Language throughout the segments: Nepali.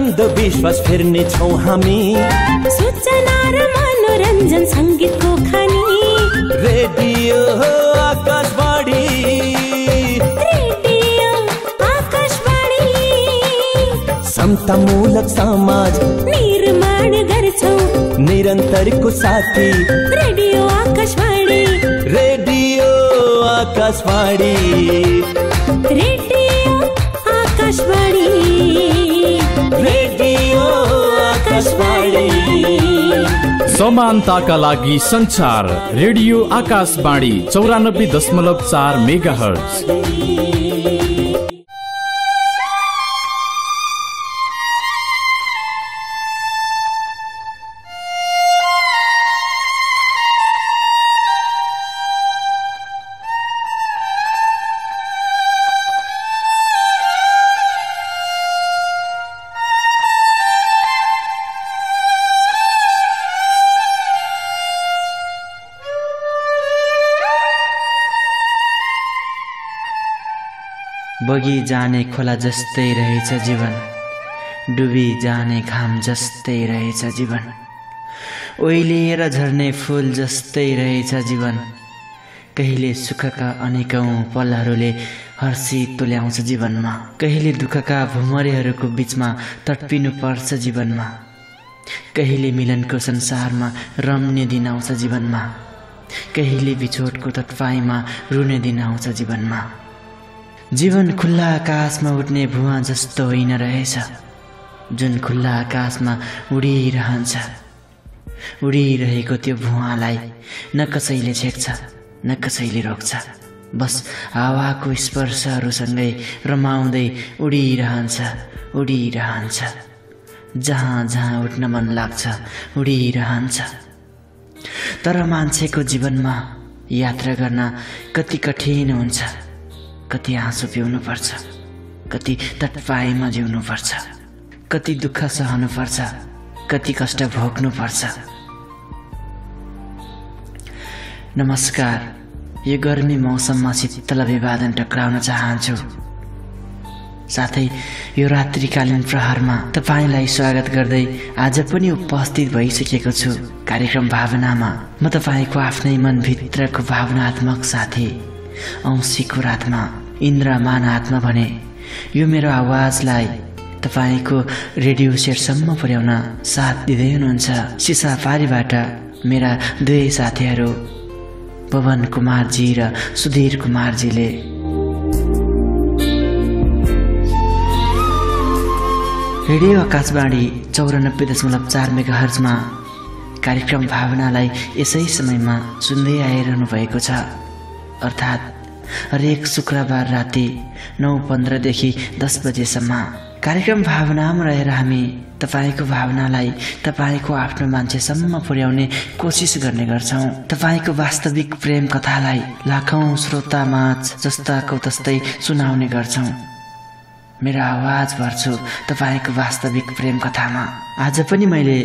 अन्धविश्वास फेर्ने छौं हामी। सूचना र मनोरञ्जन संगीतको खानी। Radio Akashvani, radio Akashvani. समतामूलक समाज निर्माण गर्छौं, निरन्तरको साथी। Radio Akashvani, radio Akashvani, radio Akashvani, radio Akashvani. समानताका लागि संचार रेडियो आकाशवाणी 94.4 मेगाहर्ज। बगी जाने खोला जस्तै रहेछ जीवन, डुबी जाने घाम जस्तै रहेछ जीवन, ओइलिएर झर्ने फूल जस्तै रहेछ जीवन। कहिले सुखका अनेकौं पलहरूले हर्षी तुल्याउँछ जीवनमा, कहिले दुःखका भुमरेहरूको बीचमा तडपिनु पर्छ जीवनमा, कहिले मिलनको संसारमा रम्ने दिन आउँछ जीवनमा, कहिले बिछोडको तत्पाईमा रुने दिन आउँछ जीवनमा। जीवन खुल्ला आकाशमा उड्ने भुवा जस्तो होइन रहेछ, जुन खुल्ला आकाशमा उडिरहन्छ। उडिरहेको त्यो भुवालाई न कसैले छेक्छ न कसैले रोक्छ, बस हावाको स्पर्शहरूसँगै रमाउँदै उडिरहन्छ उडिरहन्छ। जहाँ जहाँ उठ्न मन लाग्छ उडिरहन्छ। तर मान्छेको जीवनमा यात्रा गर्न कति कठिन हुन्छ, कति आँसु पिउनु पर्छ, कति तटपाईमा जिउनु पर्छ, कति दुःख सहनु पर्छ, कति कष्ट भोग्नु पर्छ। नमस्कार, यो गर्मी मौसममा शीतल अभिवादन टक्राउन चाहन्छु। साथै यो रात्रिकालीन प्रहरमा तपाईलाई स्वागत गर्दै आज पनि उपस्थित भइसकेको छु कार्यक्रम भावनामा। म तपाईको आफ्नै मनभित्रको भावनात्मक साथी औँसीको रातमा इन्द्रमान आत्मा भने। यो मेरो आवाजलाई तपाईको रेडियो सेटसम्म पुर्याउन साथ दिँदै हुनुहुन्छ सिसापारीबाट मेरा दुवै साथीहरू पवन कुमारजी र सुधीर कुमारजीले। रेडियो आकाशवाणी 94.4 मेगाहर्जमा कार्यक्रम भावनालाई यसै समयमा सुन्दै आइरहनु भएको छ। अर्थात् हरेक शुक्रबार राति 9:15 देखि 10 बजेसम्म कार्यक्रम भावनामा रहेर हामी तपाईको भावनालाई तपाईको आफ्नो मान्छेसम्म पुर्याउने कोसिस गर्ने गर्छौं। तपाईको वास्तविक प्रेम कथालाई लाखौं श्रोतामाझ जस्ताको तस्तै सुनाउने गर्छौं। मेरो आवाज भर्छु तपाईको वास्तविक प्रेम कथामा। आज पनि मैले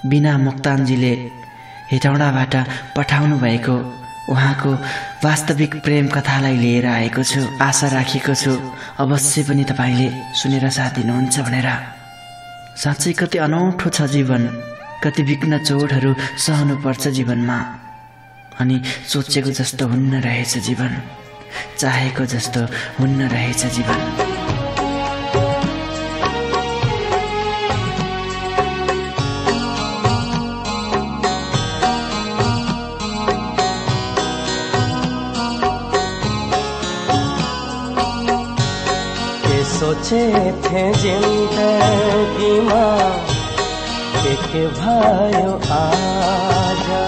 बिना मोक्तानजीले हेटौडाबाट पठाउनु भएको उहाँको वास्तविक प्रेम कथालाई लिएर आएको छु। आशा राखेको छु अवश्य पनि तपाईले सुनेर साथ दिनुहुन्छ भनेर। साँच्चै कति अनौठो छ जीवन, कति विघ्न चोटहरू सहनु पर्छ जीवनमा, अनि सोचेको जस्तो हुन्न रहेछ जीवन, चाहेको जस्तो हुन्न रहेछ जीवन। सोचे थे जिंदगीमा एक भयो आजा,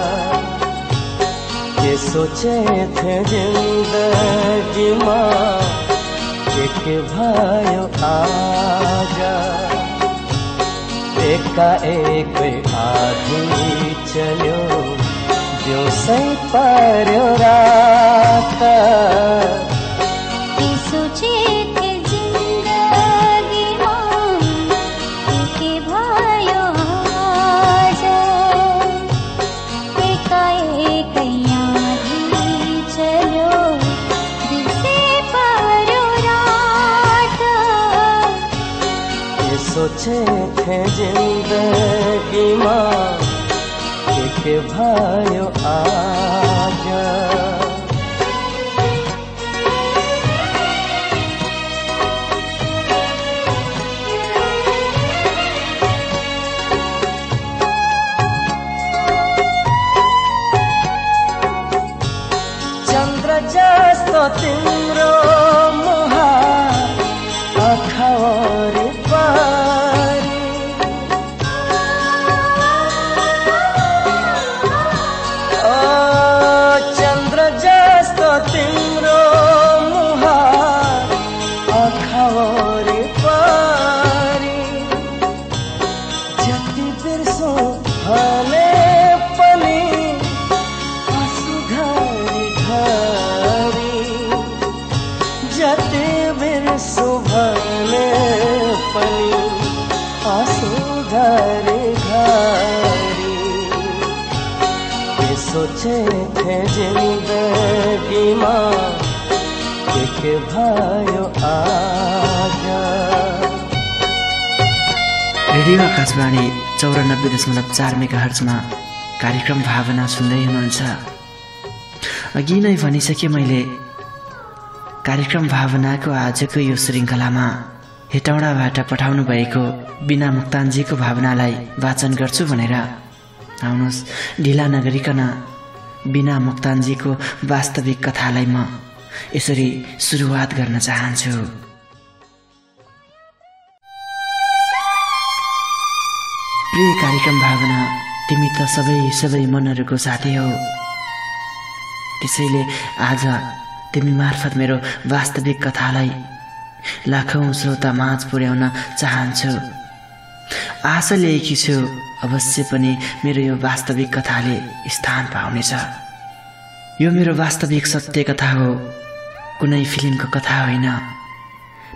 के सोचे थे जिंदगीमा एक भयो आजा। एकाएक आधी चल्यो दिउँसै पर्यो रात, सोचे सोचे थे जिंदगीमा के भयो आज चंद्र जस्तो तिम्रो मुहार आँखा वरिपरि चंद्र जस्तो तिम्रो मुहार आँखा वरिपरि जति बिर्सो भने पनि आँसु घरी घरी जति बिर्सो भने पनि आँसु घरी घरी सोचे थे जिंदगीमा के भयो आज रेडियो आकाशवाणी 94.4 मेगाहर्जमा कार्यक्रम भावना सुन्दै हुनुहुन्छ। अघि नै भनिसके मैले कार्यक्रम भावनाको आजको यो श्रृङ्खलामा हेटौडाबाट पठाउनु भएको बिना मुक्तानजीको भावनालाई वाचन गर्छु भनेर। आउनुहोस् ढिला नगरिकन बिना मुक्तानजीको वास्तविक कथालाई म यसरी सुरुवात गर्न चाहन्छु। प्रिय कार्यक्रम भावना, तिमी त सबै मनहरूको साथी हौ। त्यसैले आज तिमी मार्फत मेरो वास्तविक कथालाई लाखौं श्रोता माझ पुर्याउन चाहन्छु। आशा लिएकी छु अवश्य पनि मेरो यो वास्तविक कथाले स्थान पाउनेछ। यो मेरो वास्तविक सत्य कथा हो, कुनै फिल्मको कथा होइन।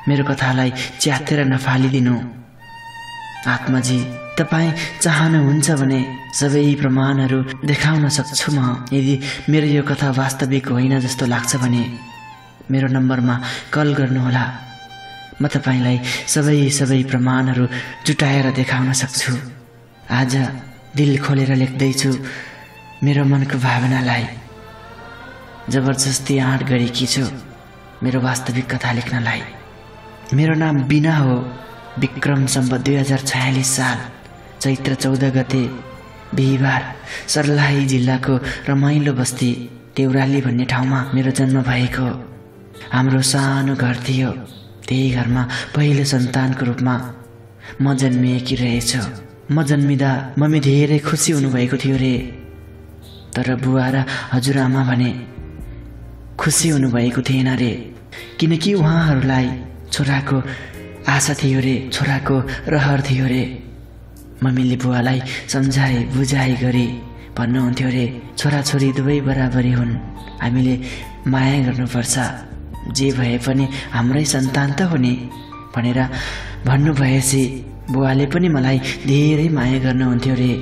मेरो कथालाई च्यातेर नफालिदिनु। आत्माजी, तपाईँ चाहनुहुन्छ भने सबै प्रमाणहरू देखाउन सक्छु म। यदि मेरो यो कथा वास्तविक होइन जस्तो लाग्छ भने मेरो नम्बरमा कल गर्नुहोला। म तपाईलाई सबै प्रमाणहरू जुटाएर देखाउन सक्छु। आज दिल खोलेर लेख्दैछु मेरो मनको भावनालाई। जबरजस्ती आँट गरेकी छु मेरो वास्तविक कथा लेख्नलाई। मेरो नाम बिना हो। विक्रम सम्वत 2046 साल चैत्र 14 गते बिहिबार सर्लाही जिल्लाको रमाइलो बस्ती देउराली भन्ने ठाउँमा मेरो जन्म भएको। हाम्रो सानो घर थियो। त्यही घरमा पहिलो सन्तानको रूपमा म जन्मिएकी रहेछु। म जन्मिँदा मम्मी धेरै खुसी हुनुभएको थियो रे। तर बुवा र हजुरआमा भने खुसी हुनुभएको थिएन रे, किनकि उहाँहरूलाई छोराको आशा थियो रे, छोराको रहर थियो रे। मम्मीले बुवालाई सम्झाए बुझाइ गरी भन्नुहुन्थ्यो रे, छोराछोरी दुवै बराबरी हुन्, हामीले माया गर्नुपर्छ, जे भए पनि हाम्रै सन्तान त हो नि भनेर भन्नुभएपछि बुवाले पनि मलाई धेरै माया गर्नुहुन्थ्यो रे।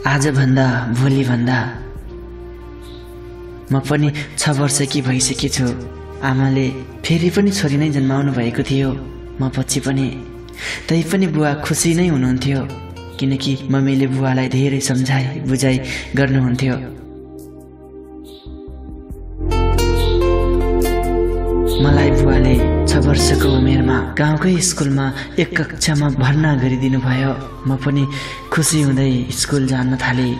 आजभन्दा भोलिभन्दा म पनि 6 वर्षकी भइसकेकी छु। आमाले फेरि पनि छोरी नै जन्माउनु भएको थियो म पछि पनि। तै पनि बुवा खुसी नै हुनुहुन्थ्यो, किनकि मम्मीले बुवालाई धेरै सम्झाइ बुझाइ गर्नुहुन्थ्यो। मलाई बुवाले 6 वर्षको उमेरमा गाउँकै स्कुलमा एक कक्षामा भर्ना गरिदिनु भयो। म पनि खुसी हुँदै स्कुल जान थालेँ।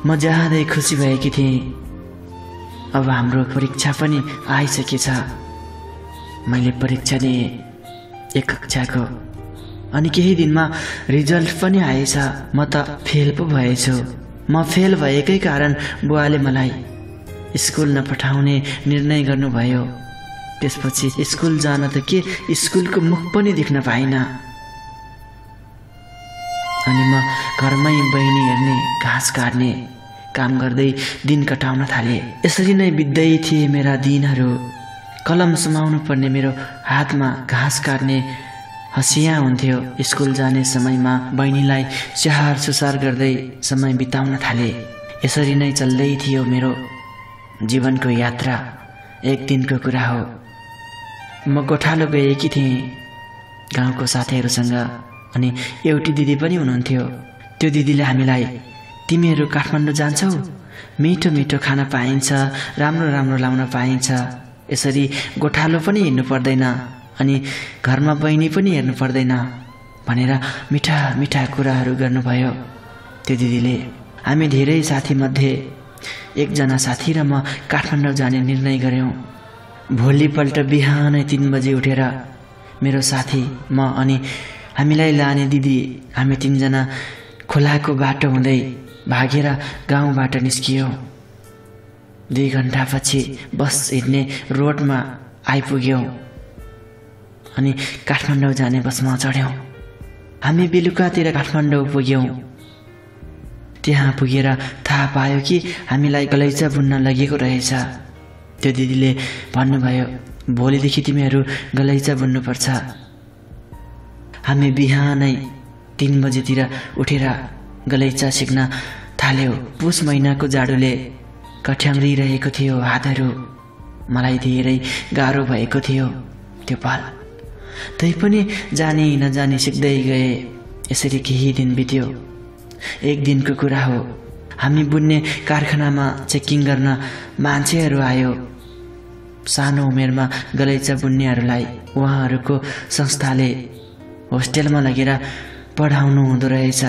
म जाँदै खुसी भएकी थिएँ। अब हाम्रो परीक्षा पनि आइसकेछ। मैले परीक्षा दिएँ एक कक्षाको, अनि केही दिनमा रिजल्ट पनि आएछ। म त फेल पो भएछु। म फेल भएकै कारण बुवाले मलाई स्कुल नपठाउने निर्णय गर्नुभयो। त्यसपछि स्कुल जान त के स्कुलको मुख पनि देख्न पाइनँ। अनि म घरमै बहिनी हेर्ने घाँस काट्ने काम गर्दै दिन कटाउन थालेँ। यसरी नै बित्दै थिए मेरा दिनहरू। कलम समाउनु पर्ने मेरो हातमा घाँस काट्ने हँसिया हुन्थ्यो। स्कुल जाने समयमा बहिनीलाई स्याहार सुसार गर्दै समय बिताउन थालेँ। यसरी नै चल्दै थियो मेरो जीवनको यात्रा। एक दिनको कुरा हो, म गोठालो गएकी थिएँ। गाउँको साथीहरूसँग अनि एउटी दिदी पनि हुनुहुन्थ्यो। त्यो दिदीले हामीलाई तिमीहरू काठमाडौँ जान्छौ, मिठो मिठो खाना पाइन्छ, राम्रो राम्रो लाउन पाइन्छ, यसरी गोठालो पनि हिँड्नु पर्दैन अनि घरमा बहिनी पनि हेर्नु पर्दैन भनेर मिठा मिठा कुराहरू गर्नुभयो त्यो दिदीले। हामी धेरै साथीमध्ये एकजना साथी र म काठमाडौँ जाने निर्णय गऱ्यौँ। भोलिपल्ट बिहानै 3 बजे उठेर मेरो साथी, म अनि हामीलाई लाने दिदी हामी 3 जना खोलाको बाटो हुँदै भागेर गाउँबाट निस्कियौँ। 2 घण्टापछि बस हिँड्ने रोडमा आइपुग्यौँ अनि काठमाडौँ जाने बसमा चढ्यौँ। हामी बेलुकातिर काठमाडौँ पुग्यौँ। त्यहाँ पुगेर थाहा पायो कि हामीलाई गलैँचा बुन्न लगेको रहेछ। त्यो दिदीले भन्नुभयो, भोलिदेखि तिमीहरू गलैँचा बुन्नुपर्छ। हामी बिहानै 3 बजेतिर उठेर गलैँचा सिक्न थाल्यौँ। पुस महिनाको जाडोले कठ्याङ्ग्रिरहेको थियो हातहरू। मलाई धेरै गाह्रो भएको थियो त्यो पल। तैपनि जानी नजानी सिक्दै गए। यसरी केही दिन बित्यो। एक दिनको कुरा हो, हामी बुन्ने कारखानामा चेकिङ गर्न मान्छेहरू आयो। सानो उमेरमा गलैँचा बुन्नेहरूलाई उहाँहरूको संस्थाले होस्टेलमा लगेर पढाउनु हुँदो रहेछ।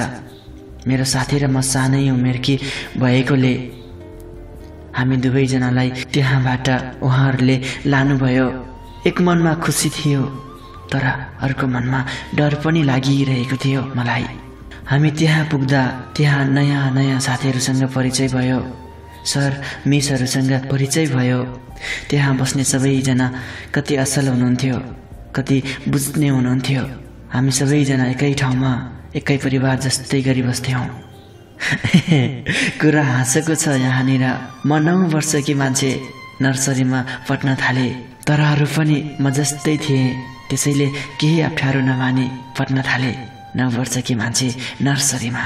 मेरो साथी र म सानै उमेरकी भएकोले हामी दुवैजनालाई त्यहाँबाट उहाँहरूले लानुभयो। एक मनमा खुसी थियो तर अर्को मनमा डर पनि लागिरहेको थियो मलाई। हामी त्यहाँ पुग्दा त्यहाँ नयाँ नयाँ साथीहरूसँग परिचय भयो, सर मिसहरूसँग परिचय भयो। त्यहाँ बस्ने सबैजना कति असल हुनुहुन्थ्यो, कति बुझ्ने हुनुहुन्थ्यो। हामी सबैजना एकै ठाउँमा एकै परिवार जस्तै गरी बस्थ्यौँ। कुरा हाँसोको छ यहाँनिर। म 9 वर्षकी मान्छे नर्सरीमा पढ्न थालेँ, तर अरू पनि म जस्तै थिएँ। त्यसैले केही अप्ठ्यारो नमानी पढ्न थालेँ। 9 वर्षकी मान्छे नर्सरीमा।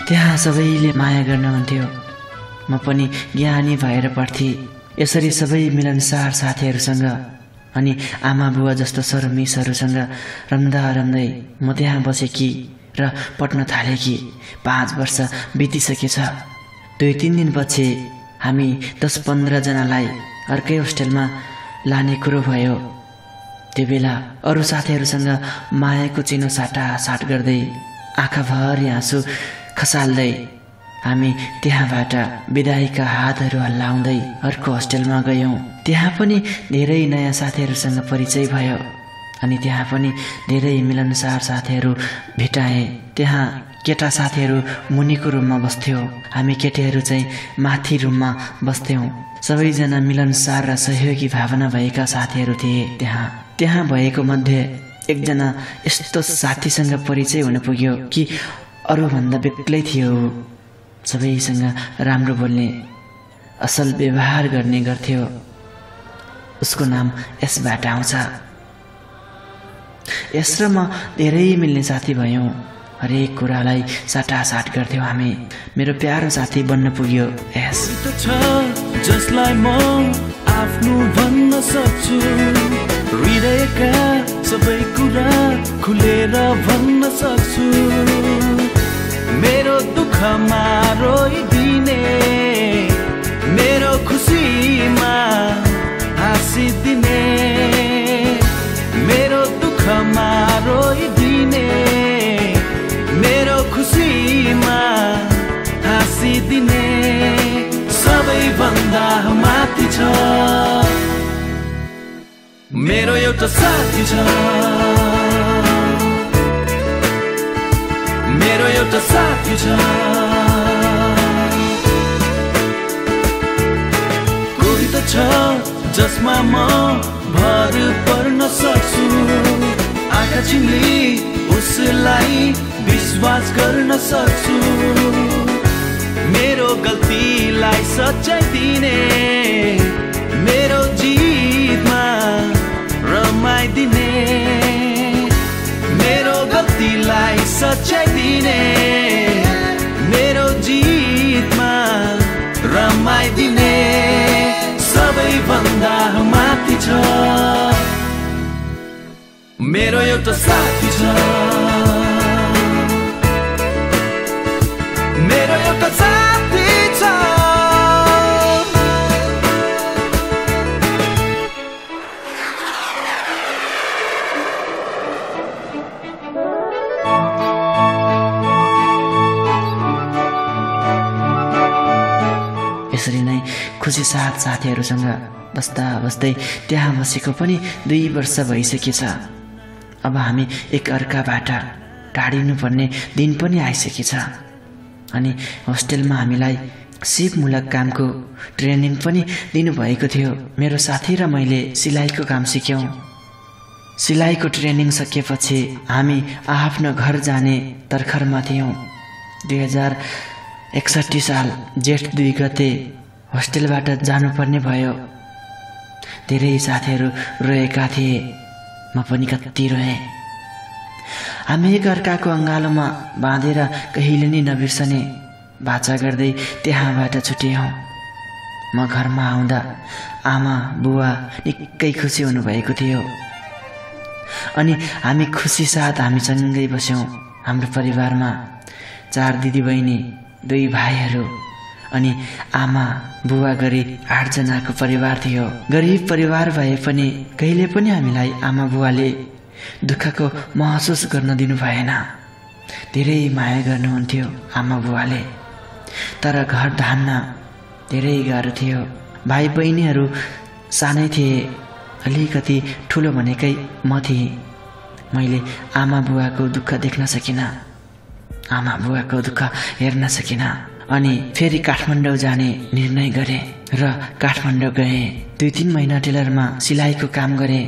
त्यहाँ सबैले माया गर्नुहुन्थ्यो। म पनि ज्ञानी भएर पढ्थेँ। यसरी सबै मिलनसार साथीहरूसँग अनि आमा बुवा जस्तो सर मिसहरूसँग रम्दा रम्दै म त्यहाँ बसेकी र पढ्न थालेकी। 5 वर्ष बितिसकेछ। 2-3 दिनपछि हामी 10-15 जनालाई अर्कै होस्टेलमा लाने कुरो भयो। त्यो बेला अरू साथीहरूसँग मायाको चिनो साटासाट गर्दै आँखाभरि आँसु खसाल्दै हामी त्यहाँबाट बिदाईका हातहरू हल्लाउँदै अर्को होस्टेलमा गयौँ। त्यहाँ पनि धेरै नयाँ साथीहरूसँग परिचय भयो अनि त्यहाँ पनि धेरै मिलनसार साथीहरू भेटाए। त्यहाँ केटा साथीहरू मुनिको रुममा बस्थ्यो, हामी केटीहरू चाहिँ माथि रुममा बस्थ्यौँ। सबैजना मिलनसार र सहयोगी भावना भएका साथीहरू थिए। त्यहाँ भएको मध्ये एकजना यस्तो साथीसँग परिचय हुन पुग्यो कि अरूभन्दा बेग्लै थियो। सबैसँग राम्रो बोल्ने, असल व्यवहार गर्ने गर्थ्यो। उसको नाम यसबाट आउँछ। यस र म धेरै मिल्ने साथी भयौँ। हरेक कुरालाई साटासाट गर्थ्यौँ हामी। मेरो प्यारो साथी बन्न पुग्यो यस। जसलाई म आफ्नो भन्न सक्छु, हृदयका सबै कुरा खुलेर भन्न सक्छु। मेरो दुःखमा रोइदिने, मेरो खुसीमा हाँसिदिने, मेरो दुःखमा रोइदिने, मेरो खुसीमा हाँसिदिने, सबैभन्दा माथि छ मेरो एउटा साथी छ, मेरो एउटा साथी छ। कोही त छ जसमा म भर पर्न सक्छु, आँखा चिम्ली उसलाई विश्वास गर्न सक्छु। मेरो गल्तीलाई सच्चाइ दिने, मेरो जितमा रमाइदिने, मेरो गल्तीलाई सच्चाइ दिने, मेरो जितमा रमाइदिने, सबैभन्दा माथि छ मेरो एउटा साथी छ, मेरो एउटा साथी छ। यसरी नै खुसी साथ साथीहरूसँग बस्दा बस्दै त्यहाँ बसेको पनि 2 वर्ष भइसकेछ। अब हामी एक अर्काबाट टाढिनुपर्ने दिन पनि आइसकेछ। अनि होस्टेलमा हामीलाई सिपमूलक कामको ट्रेनिङ पनि दिनुभएको थियो। मेरो साथी र मैले सिलाइको काम सिक्यौँ। सिलाइको ट्रेनिङ सकिएपछि हामी आफ्नो घर जाने तर्खरमा थियौँ। 2061 साल जेठ 2 गते होस्टेलबाट जानुपर्ने भयो। धेरै साथीहरू रोएका थिए, म पनि कति रोएँ। हामी एक अर्काको अँगालोमा बाँधेर कहिले नि नबिर्सने बाचा गर्दै त्यहाँबाट छुट्यौँ। म घरमा आउँदा आमा बुवा निकै खुसी हुनुभएको थियो। अनि हामी खुसी साथ हामीसँगै बस्यौँ। हाम्रो परिवारमा 4 दिदीबहिनी, 2 भाइहरू अनि आमा बुवा गरी 8 जनाको परिवार थियो। गरिब परिवार भए पनि कहिले पनि हामीलाई आमा बुवाले दुःखको महसुस गर्न दिनु भएन। धेरै माया गर्नुहुन्थ्यो आमा बुवाले। तर घर धान्न धेरै गाह्रो थियो। भाइ बहिनीहरू सानै थिए, अलिकति ठुलो भनेकै म थिएँ। मैले आमा बुवाको दुःख देख्न सकिनँ, आमा बुवाको दुःख हेर्न सकिनँ। अनि फेरि काठमाडौँ जाने निर्णय गरेँ र काठमाडौँ गएँ। 2-3 महिना टेलरमा सिलाइको काम गरेँ।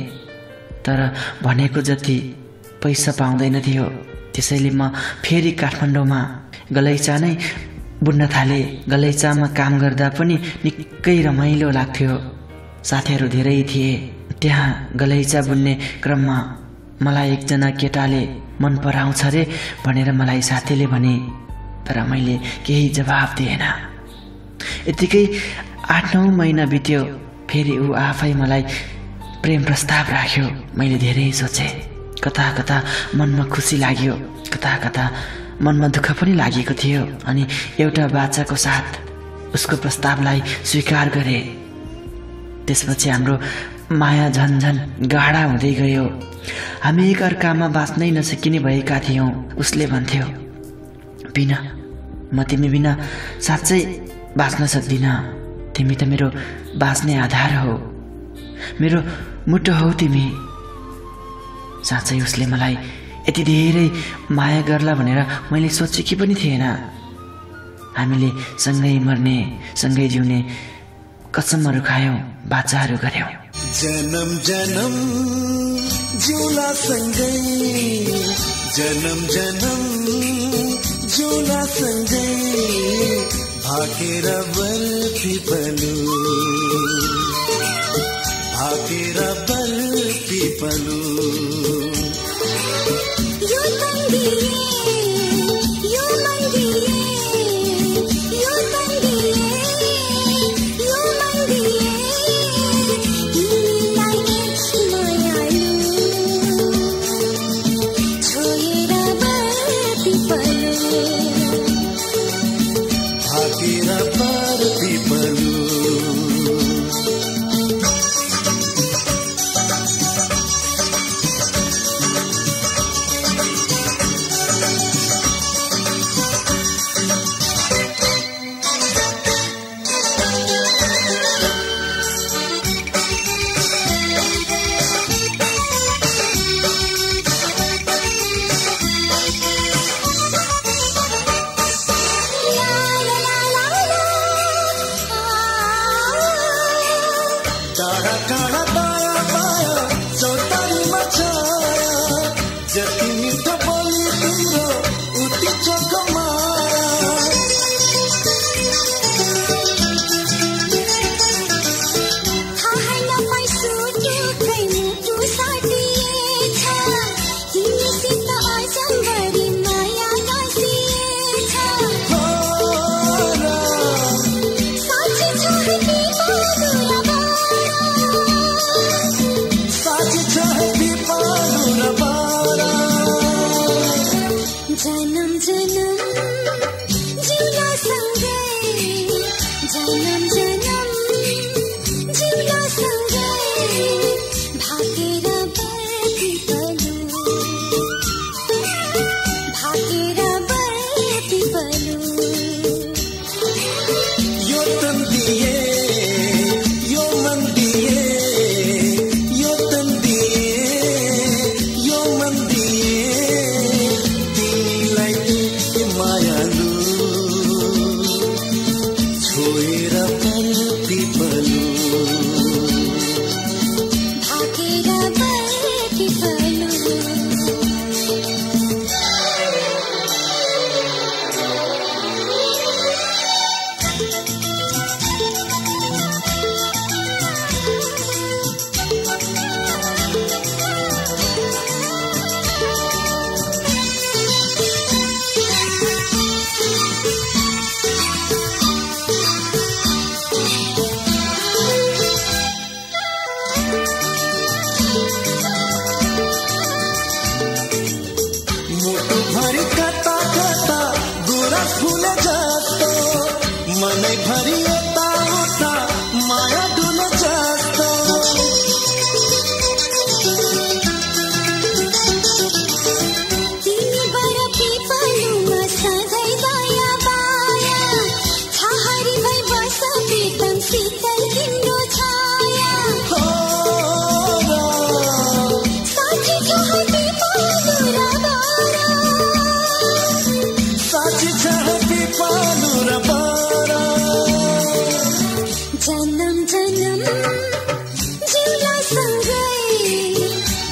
तर भनेको जति पैसा पाउँदैन थियो। त्यसैले म फेरि काठमाडौँमा गलैँचा नै बुन्न थालेँ। गलैँचामा काम गर्दा पनि निकै रमाइलो लाग्थ्यो। साथीहरू धेरै थिए। त्यहाँ गलैँचा बुन्ने क्रममा मलाई एकजना केटाले मन पराउँछ रे भनेर मलाई साथीले भने। तर मैले केही जवाफ दिएन। यतिकै 8-9 महिना बित्यो। फेरि ऊ आफै मलाई प्रेम प्रस्ताव राख्यो। मैले धेरै सोचेँ। कता कता मनमा खुसी लाग्यो, कता कता मनमा दुःख पनि लागेको थियो। अनि एउटा बाचाको साथ उसको प्रस्तावलाई स्वीकार गरेँ। त्यसपछि हाम्रो माया झन्झन गाढा हुँदै गयो। हामी एक अर्कामा बाँच्नै नसकिने भएका थियौँ। उसले भन्थ्यो, बिना म तिमी बिना साँच्चै बाँच्न सक्दिनँ। तिमी त मेरो बाँच्ने आधार हो, मेरो मुटु हौ तिमी। साँच्चै उसले मलाई यति धेरै माया गर्ला भनेर मैले सोचेकी पनि थिएन। हामीले सँगै मर्ने, सँगै जिउने कसमहरू खायौँ, बाचाहरू गर्यौँ। जन्म जन्म जिउला सँगै, जन्म जन्म जिउला सँगै, भागेर बल्फी पलु, भागेर बल्फी पलु,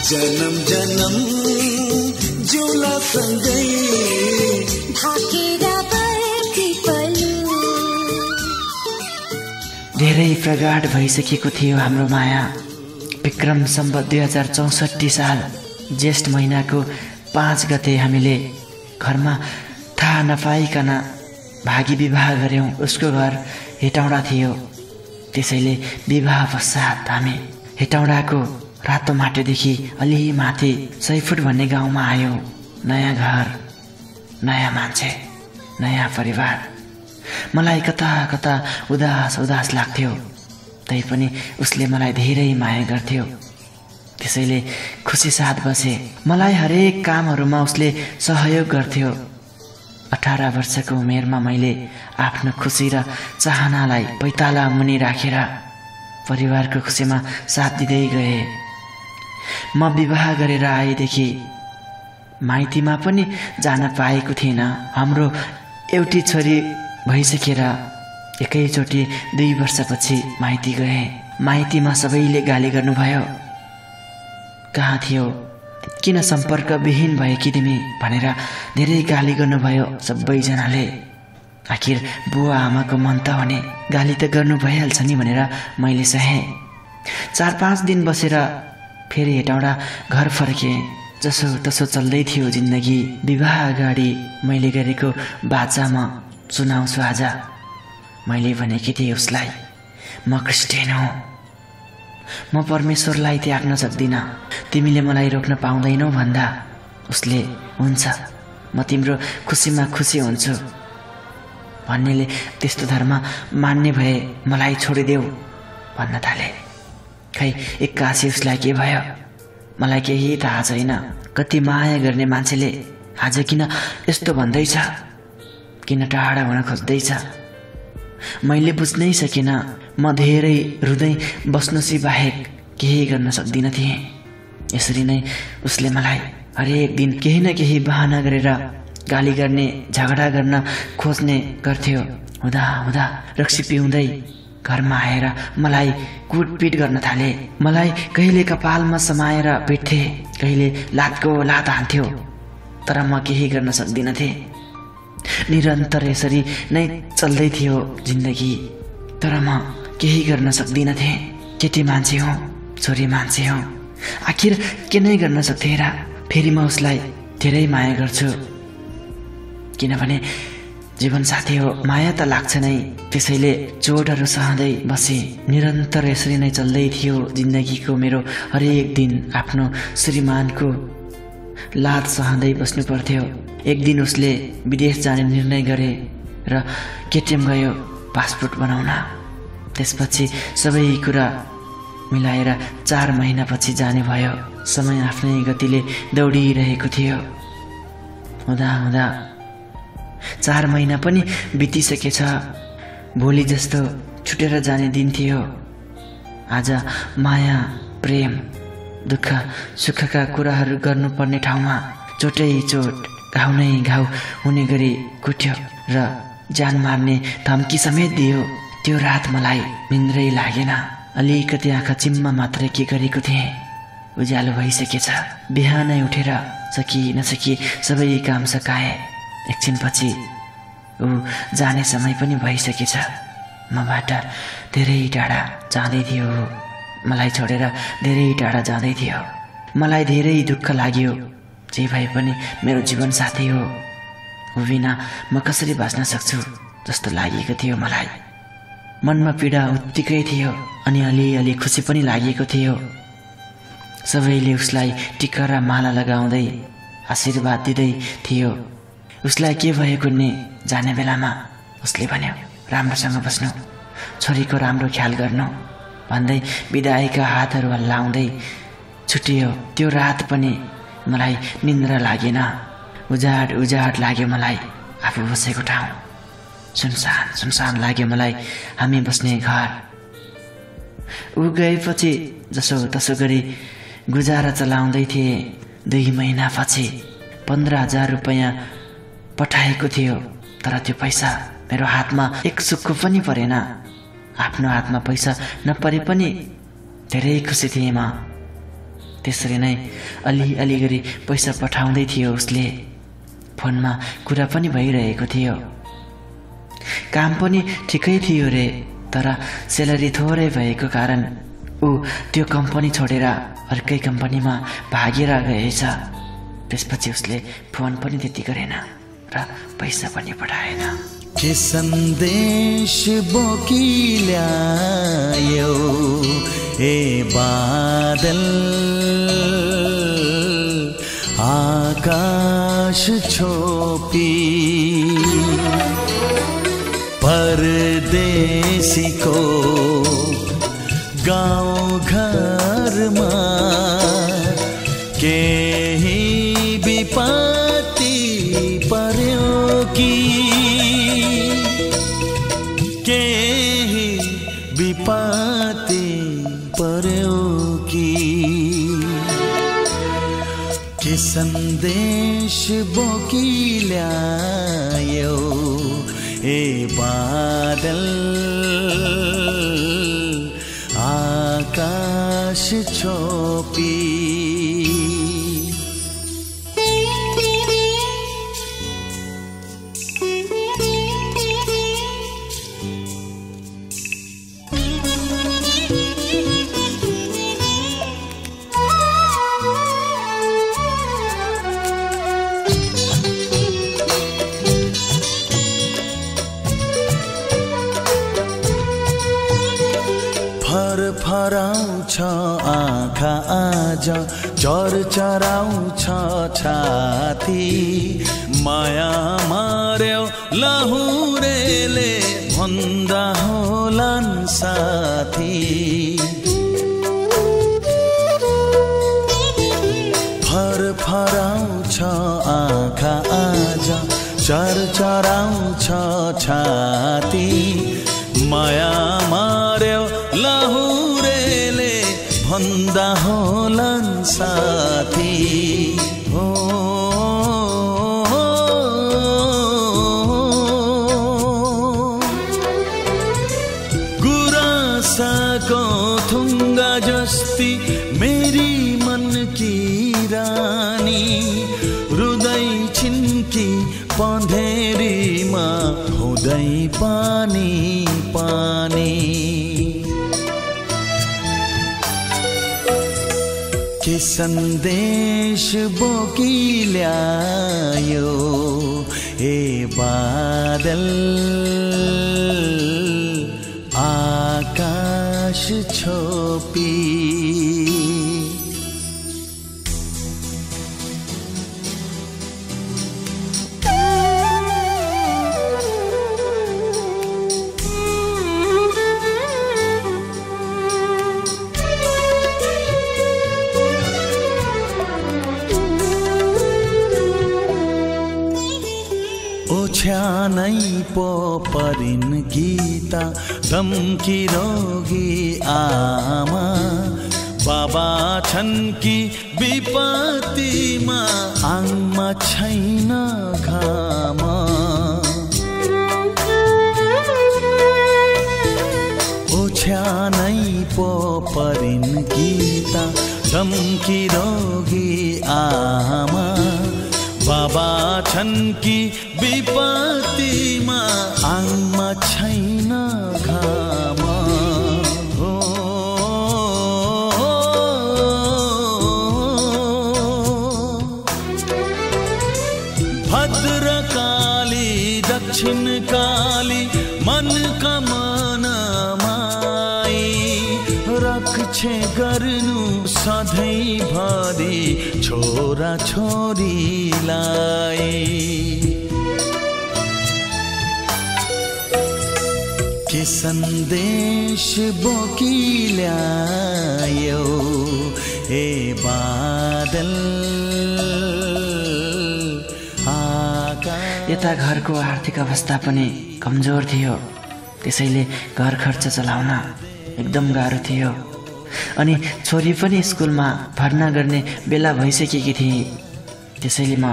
जन्म जन्म जुला सँगै धेरै प्रगाढ भइसकेको थियो हाम्रो माया। विक्रम सम्वत 2064 साल ज्येष्ठ महिनाको 5 गते हामीले घरमा थाहा नपाइकन भागी विवाह गऱ्यौँ। उसको घर हेटौँडा थियो, त्यसैले विवाह पश्चात हामी हेटौँडाको रातो माटोदेखि अलि माथि 100 फुट भन्ने गाउँमा आयो। नयाँ घर, नयाँ मान्छे, नयाँ परिवार। मलाई कता कता उदास उदास लाग्थ्यो, तैपनि उसले मलाई धेरै माया गर्थ्यो, त्यसैले खुसी साथ बसे। मलाई हरेक कामहरूमा उसले सहयोग गर्थ्यो। 18 वर्षको उमेरमा मैले आफ्नो खुसी र चाहनालाई पैताला मुनि राखेर परिवारको खुसीमा साथ दिँदै गए। म विवाह गरेर आएदेखि माइतीमा पनि जान पाएको थिएन। हाम्रो एउटी छोरी भइसकेर एकैचोटि 2 वर्षपछि माइती गए। माइतीमा सबैले गाली गर्नुभयो, कहाँ थियो, किन सम्पर्कविहीन भएकी तिमी भनेर धेरै गाली गर्नुभयो सबैजनाले। आखिर बुवा आमाको मन त भने गाली त गर्नु भइहाल्छ नि भनेर मैले सहे। 4-5 दिन बसेर फेरि हेटौँडा घर फर्केँ। जसो तसो चल्दै थियो जिन्दगी। विवाह अगाडि मैले गरेको बाचा म सुनाउँछु आज। मैले भनेकी थिएँ उसलाई, म क्रिस्चियन हो, म परमेश्वरलाई त्याग्न सक्दिनँ, तिमीले मलाई रोक्न पाउँदैनौ भन्दा उसले हुन्छ, म तिम्रो खुसीमा खुसी हुन्छु भन्नेले त्यस्तो धर्म मान्ने भए मलाई छोडिदेऊ भन्न थाले। खै एक्कासी उसलाई के भयो मलाई केही थाहा छैन। कति माया गर्ने मान्छेले आज किन यस्तो भन्दैछ, किन टाढा हुन खोज्दैछ मैले बुझ्नै सकिनँ। म धेरै रुँदै बस्नुसी बाहेक केही गर्न सक्दिनँ थिएँ। यसरी नै उसले मलाई हरेक दिन केही न केही बहाना गरेर गाली गर्ने, झगडा गर्न खोज्ने गर्थ्यो। हुँदा हुँदा रक्सी पिउँदै घरमा आएर मलाई कुटपिट गर्न थाले। मलाई कहिले कपालमा समाएर पिट्थे, कहिले लातको लात हान्थ्यो, तर म केही गर्न सक्दिनथे। निरन्तर यसरी नै चल्दै थियो जिन्दगी, तर म केही गर्न सक्दिनथे। केटी मान्छे हो, छोरी मान्छे हो, आखिर के नै गर्न सक्थे र। फेरि म उसलाई धेरै माया गर्छु, किनभने जीवनसाथी हो, माया त लाग्छ नै। त्यसैले चोटहरू सहँदै बसे। निरन्तर यसरी नै चल्दै थियो जिन्दगीको मेरो हरेक दिन। आफ्नो श्रीमानको लात सहँदै बस्नु पर्थ्यो। एक दिन उसले विदेश जाने निर्णय गरे र केटिएम गयो पासपोर्ट बनाउन। त्यसपछि सबै कुरा मिलाएर 4 महिनापछि जाने भयो। समय आफ्नै गतिले दौडिरहेको थियो। हुँदा हुँदा 4 महिना पनि बितिसकेछ। भोलि जस्तो छुटेर जाने दिन थियो। आज माया, प्रेम, दुःख सुखका कुराहरू गर्नुपर्ने ठाउँमा चोटै चोट, घाउ नै घाउ हुने गरी कुट्यो र जान मार्ने धम्की समेत दियो। त्यो रात मलाई निन्द्रै लागेन। अलिकति आँखा चिम्म मात्रै के गरेको थिएँ। उज्यालो भइसकेछ। बिहानै उठेर सकी नसकी सबै काम सकाए। एकछिनपछि ऊ जाने समय पनि भइसकेछ। मबाट धेरै टाढा जाँदै थियो। मलाई छोडेर धेरै टाढा जाँदै थियो। मलाई धेरै दुःख लाग्यो। जे भए पनि मेरो जीवन साथी हो, ऊ बिना म कसरी बाँच्न सक्छु जस्तो लागेको थियो मलाई। मनमा पीडा उत्तिकै थियो अनि अलिअलि खुसी पनि लागेको थियो। सबैले उसलाई टिका र माला लगाउँदै आशीर्वाद दिँदै थियो। उसलाई के भएको नि जाने बेलामा उसले भन्यो, राम्रोसँग बस्नु, छोरीको राम्रो ख्याल गर्नु भन्दै बिदाईका हातहरू हल्लाउँदै छुट्टियो। त्यो रात पनि मलाई निन्द्रा लागेन। उजाड उजाड लाग्यो मलाई। आफू बसेको ठाउँ सुनसान सुनसान लाग्यो मलाई। हामी बस्ने घर। ऊ गएपछि जसो तसो गरी गुजारा चलाउँदै थिए। 2 महिनापछि 15,000 रुपैयाँ पठाएको थियो। तर त्यो पैसा मेरो हातमा एक सुक्खो पनि परेन। आफ्नो हातमा पैसा नपरे पनि धेरै खुसी थिएँ म। त्यसरी नै अलिअलि गरी पैसा पठाउँदै थियो उसले। फोनमा कुरा पनि भइरहेको थियो। काम पनि ठिकै थियो रे, तर सेलरी थोरै भएको कारण ऊ त्यो कम्पनी छोडेर अर्कै कम्पनीमा भागेर गएछ। त्यसपछि उसले फोन पनि त्यति गरेन र पैसा पनि पठाएन। के सन्देश बोकिल्यायो ए बादल, आकाश छोपी परदेशी को गाउँ घरमा केही विपत्ति पर्यो कि, केही विपत्ति पर्यो कि, के सन्देश बोकिल्यायो ए बादल, आकाश छोपी। फरफराउँछ आँखा आज चरचराउँछ छाती माया मार्यो लहुरेले भन्दा होलान् साथी फरफराउँछ आँखा आज चरचराउँछ छाती माया मार्यो लहुरेले भन्दा होलान् साथी हो गुराँसको थुङ्गा जस्ती मेरी मन की रानी हृदय छिन्की पँधेरीमा हुँदै पानी पानी के सन्देश बोकी ल्यायो ए बादल आकाश छोपी ओछ्यानै पो परिन् गीता धम्की रोगी आमा बाबा छन् कि विपत्तिमा आङमा छैन घाम ओछ्यानै पो परिन् गीता धम्की रोगी आमा बाबा छन् कि विपत्तिमा आङमा छैन घाम हो भद्रकाली दक्षिण काली मनका मनमाई रक्षे गर्नु सधैँभरि छोरा छोरीलाई के सन्देश बोकी ल्यायो ए बादल यता घरको आर्थिक अवस्था पनि कमजोर थियो त्यसैले घर खर्च चलाउन एकदम गाह्रो थियो अनि छोरी पनि स्कुलमा भर्ना गर्ने बेला भइसकेकी थिए त्यसैले म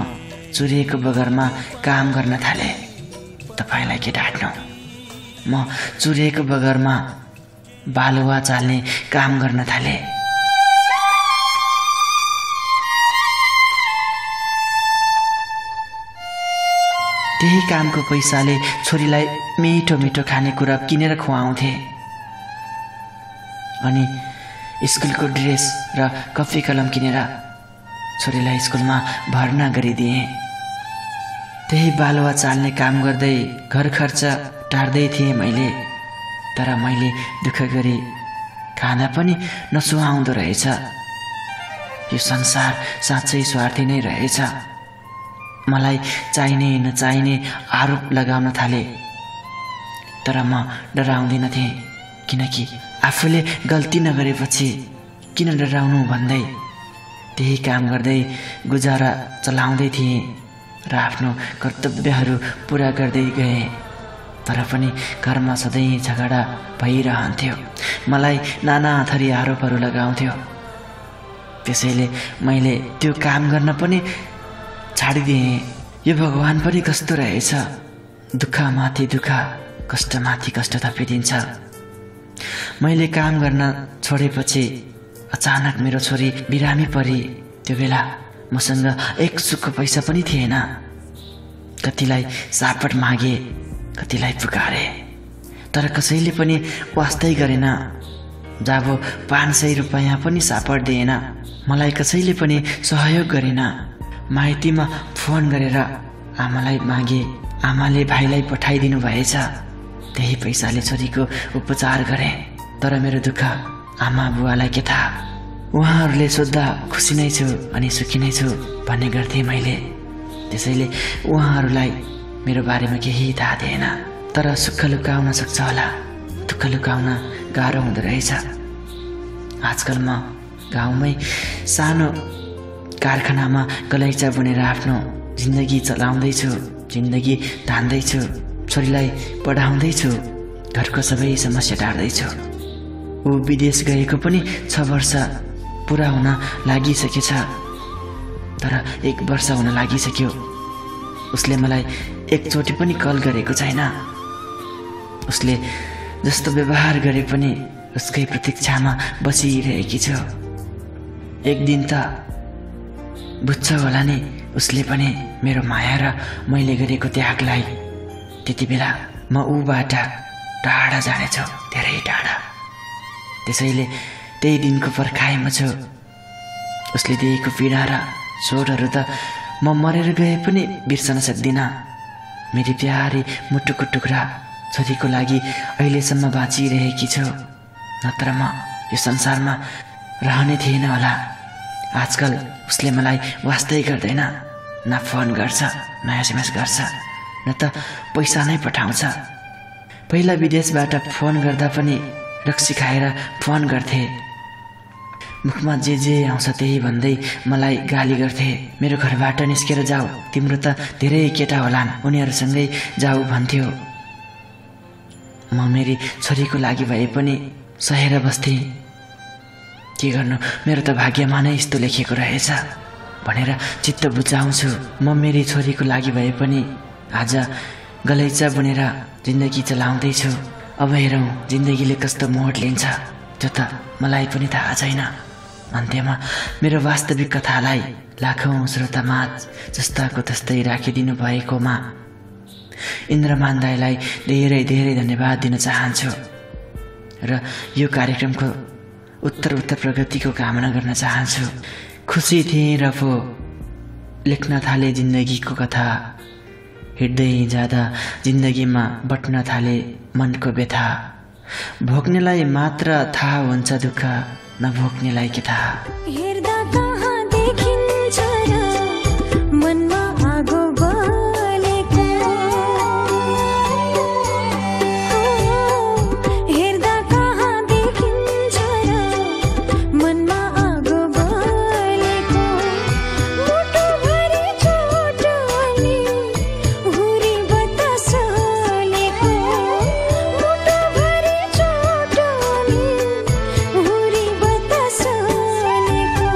चुरिएको बगरमा काम गर्न थाले तपाईलाई के डाट्नु म चुरिएको बगरमा बालुवा चाल्ने काम गर्न थाले त्यही कामको पैसाले छोरीलाई मिठो मिठो खानेकुरा किनेर खुवाउँथे अनि स्कुलको ड्रेस र कपी कलम किनेर छोरीलाई स्कुलमा भर्ना गरिदिए त्यही बालुवा चाल्ने काम गर्दै घर खर्च टार्दै थिएँ मैले तर मैले दुःख गरी खाना पनि नसुहाउँदो रहेछ यो संसार साँच्चै स्वार्थी नै रहेछ मलाई चाहिने नचाहिने आरोप लगाउन थाले तर म डराउँदिन थिएँ किनकि आफूले गल्ती नगरेपछि किन डराउनु भन्दै त्यही काम गर्दै गुजारा चलाउँदै थिएँ र आफ्नो कर्तव्यहरू पुरा गर्दै गए तर पनि घरमा सधैँ झगडा भइरहन्थ्यो मलाई नाना थरी आरोपहरू लगाउँथ्यो त्यसैले मैले त्यो काम गर्न पनि छाडिदिएँ यो भगवान पनि कस्तो रहेछ दुःख माथि दुःख कष्ट माथि कष्ट थपिदिन्छ मैले काम गर्न छोडेपछि अचानक मेरो छोरी बिरामी परी त्यो बेला मसँग एक सुक्खो पैसा पनि थिएन कतिलाई सापट मागे कतिलाई पुकारे तर कसैले पनि वास्तै गरेन जब 500 रुपैयाँ पनि सापट दिएन मलाई कसैले पनि सहयोग गरेन माइतीमा फोन गरेर आमालाई मागे आमाले भाइलाई पठाइदिनु भएछ त्यही पैसाले छोरीको उपचार गरे तर मेरो दुःख आमा बुवालाई के थाहा, उहाँहरूले सोद्धा खुसी नै छु अनि सुखी नै छु भन्ने गर्थेँ मैले। त्यसैले उहाँहरूलाई मेरो बारेमा केही थाहा थिएन। तर सुख लुकाउन सक्छ होला, दुःख लुकाउन गाह्रो हुँदो रहेछ। आजकल म गाउँमै सानो कारखानामा गलैँचा बुनेर आफ्नो जिन्दगी चलाउँदैछु, जिन्दगी धान्दैछु, छोरीलाई पढाउँदैछु, घरको सबै समस्या टार्दैछु। ऊ विदेश गएको पनि 6 वर्ष पुरा हुन लागिसकेछ। तर 1 वर्ष हुन लागिसक्यो, उसले मलाई एकचोटि पनि कल गरेको छैन। उसले जस्तो व्यवहार गरे पनि उसकै प्रतीक्षामा बसिरहेकी छु। एक दिन त बुझ्छ होला नि उसले पनि मेरो माया र मैले गरेको त्यागलाई। त्यति बेला म ऊबाट टाढा जानेछु, धेरै टाढा। त्यसैले त्यही दिनको पर्खाइमा छु। उसले दिएको पीडा र चोटहरू त म मरेर गए पनि बिर्सन सक्दिनँ। मेरी प्यारी मुटुको टुक्रा छोरीको लागि अहिलेसम्म बाँचिरहेकी छु, नत्र म यो संसारमा रहने थिएन होला। आजकल उसले मलाई वास्तै गर्दैन, न फोन गर्छ, न एसएमएस गर्छ, न त पैसा नै पठाउँछ। पहिला विदेशबाट फोन गर्दा पनि रक्सी खाएर फोन गर्थे। मुखमा जे आउँछ त्यही भन्दै मलाई गाली गर्थे। मेरो घरबाट निस्केर जाऊ, तिम्रो त धेरै केटा होलान्, उनीहरूसँगै जाऊ भन्थ्यो। म मेरी छोरीको लागि भए पनि सहेर बस्थेँ। के गर्नु, मेरो त भाग्यमा नै यस्तो लेखेको रहेछ भनेर चित्त बुझाउँछु। म मेरी छोरीको लागि भए पनि आज गलैँचा बुनेर जिन्दगी चलाउँदैछु। अब हेरौँ जिन्दगीले कस्तो मोड लिन्छ, त्यो त मलाई पनि थाहा छैन। अन्त्यमा मेरो वास्तविक कथालाई लाखौँ श्रोतामाझ जस्ताको तस्तै राखिदिनु भएकोमा इन्द्रमान दाईलाई धेरै धेरै धन्यवाद दिन चाहन्छु र यो कार्यक्रमको उत्तर प्रगतिको कामना गर्न चाहन्छु। खुसी थिएँ र पो लेख्न थाले जिन्दगीको कथा। हिँड्दै जाँदा जिन्दगीमा बट्न थाले मनको व्यथा। भोग्नेलाई मात्र थाहा हुन्छ दुःख, नभोग्नेलाई के थाहा। हेर्दा कहाँ देखिन्छ र मनमा आगो बलेको। हेर्दा कहाँ देखिन्छ र मनमा आगो बलेको। मुटुभरि चोट अनि हुरी बतासलेको। मुटुभरि चोट अनि हुरी बतासलेको।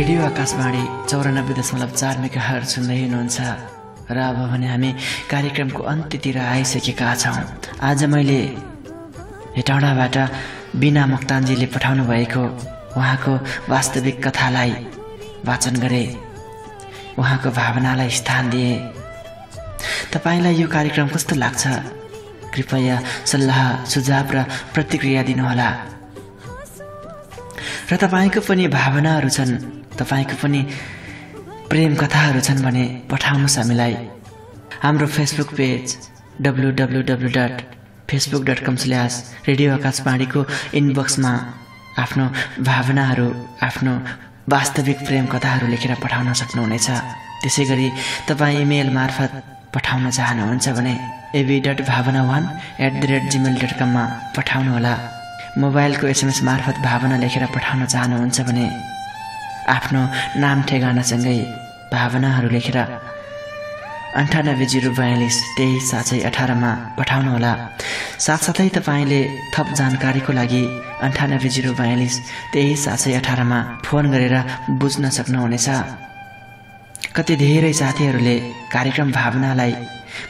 रेडियो आकाशवाणी 94.4 मेगाहर्ज सुन्दै हुनुहुन्छ र अब भने हामी कार्यक्रमको अन्त्यतिर आइसकेका छौँ। आज मैले हेटौडाबाट बिना मोक्तानजीले पठाउनु भएको उहाँको वास्तविक कथालाई वाचन गरे, उहाँको भावनालाई स्थान दिए। तपाईलाई यो कार्यक्रम कस्तो लाग्छ? कृपया सल्लाह सुझाव र प्रतिक्रिया दिनुहोला। र तपाईको पनि भावनाहरू छन्, तपाईको पनि प्रेम कथाहरू छन् भने पठाउनुहोस् हामीलाई। हाम्रो फेसबुक पेज www.facebook.com/रेडियो आकाशवाणीको इनबक्समा आफ्नो भावनाहरू, आफ्नो वास्तविक प्रेम कथाहरू लेखेर पठाउन सक्नुहुनेछ। त्यसै गरी तपाईँ इमेल मार्फत पठाउन चाहनुहुन्छ भने ab.bhavana1@gmail.com मा पठाउनुहोला। मोबाइलको SMS मार्फत भावना लेखेर पठाउन चाहनुहुन्छ भने आफ्नो नाम ठेगानासँगै भावनाहरू लेखेर 9804232718 मा पठाउनुहोला। साथसाथै तपाईँले थप जानकारीको लागि 9804232718 मा फोन गरेर बुझ्न सक्नुहुनेछ। कति धेरै साथीहरूले कार्यक्रम भावनालाई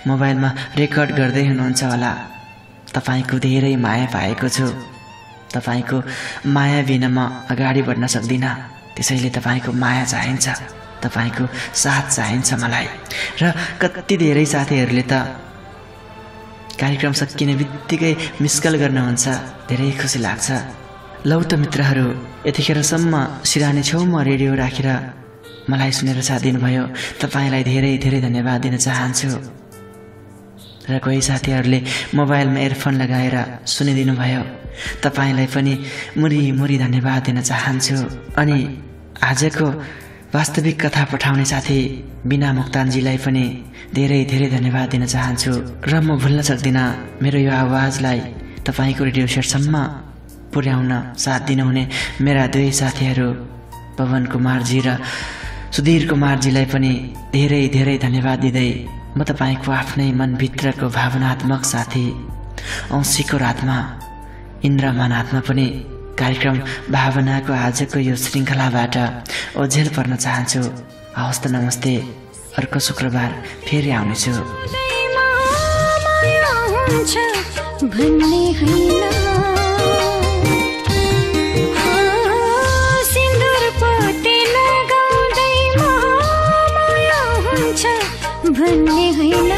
मोबाइलमा रेकर्ड गर्दै हुनुहुन्छ होला। तपाईँको धेरै माया पाएको छु। तपाईँको माया बिना म अगाडि बढ्न सक्दिनँ। त्यसैले तपाईँको माया चाहिन्छ, तपाईँको साथ चाहिन्छ मलाई। र कति धेरै साथीहरूले त कार्यक्रम सकिने बित्तिकै मिसकल गर्नुहुन्छ, धेरै खुसी लाग्छ। लौ त मित्रहरू, यतिखेरसम्म सिरानी छेउमा रेडियो राखेर मलाई सुनेर साथ दिनुभयो, तपाईँलाई धेरै धेरै धन्यवाद दिन चाहन्छु। र कोही साथीहरूले मोबाइलमा इयरफोन लगाएर सुनिदिनु भयो, तपाईँलाई पनि मुरी मुरी धन्यवाद दिन चाहन्छु। अनि आजको वास्तविक कथा पठाउने साथी बिना मोक्तानजीलाई पनि धेरै धेरै धन्यवाद दिन चाहन्छु। र म भुल्न सक्दिनँ मेरो यो आवाजलाई तपाईँको रेडियो सेटसम्म पुर्याउन साथ दिनुहुने मेरा दुई साथीहरू पवन कुमारजी र सुधीर कुमारजीलाई पनि धेरै धेरै धन्यवाद दिँदै म तपाईँको आफ्नै मनभित्रको भावनात्मक साथी औँसीको रातमा इन्द्रमान हातमा पनि कार्यक्रम भावनाको आजको यो श्रृङ्खलाबाट ओझेल पर्न चाहन्छु। हवस् त, नमस्ते। अर्को शुक्रबार फेरि आउनेछु। भन्ने होइन,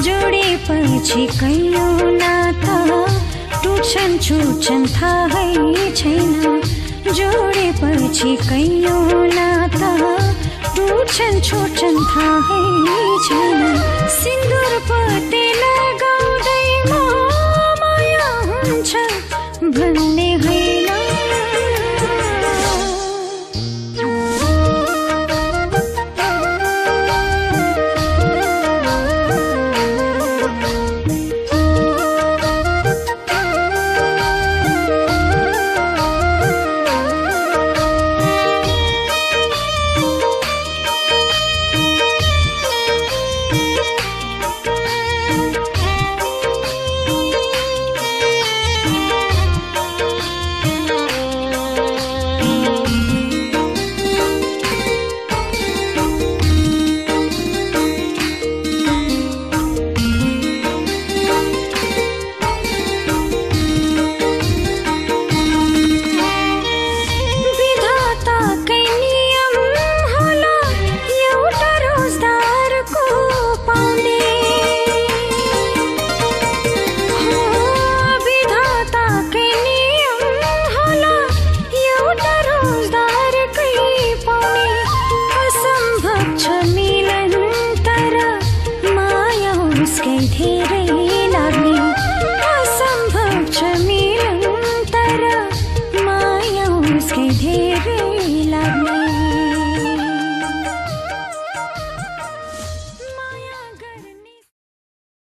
जोडेपछि कैयौँ नाता टुट्छन् छुट्छन् थाहै छैन। जोडेपछि कैयौँ नाता टुट्छन् छुट्छन् थाहै छैन। सिन्दुर पते लगाउँदै माया हुन्छ भन्ने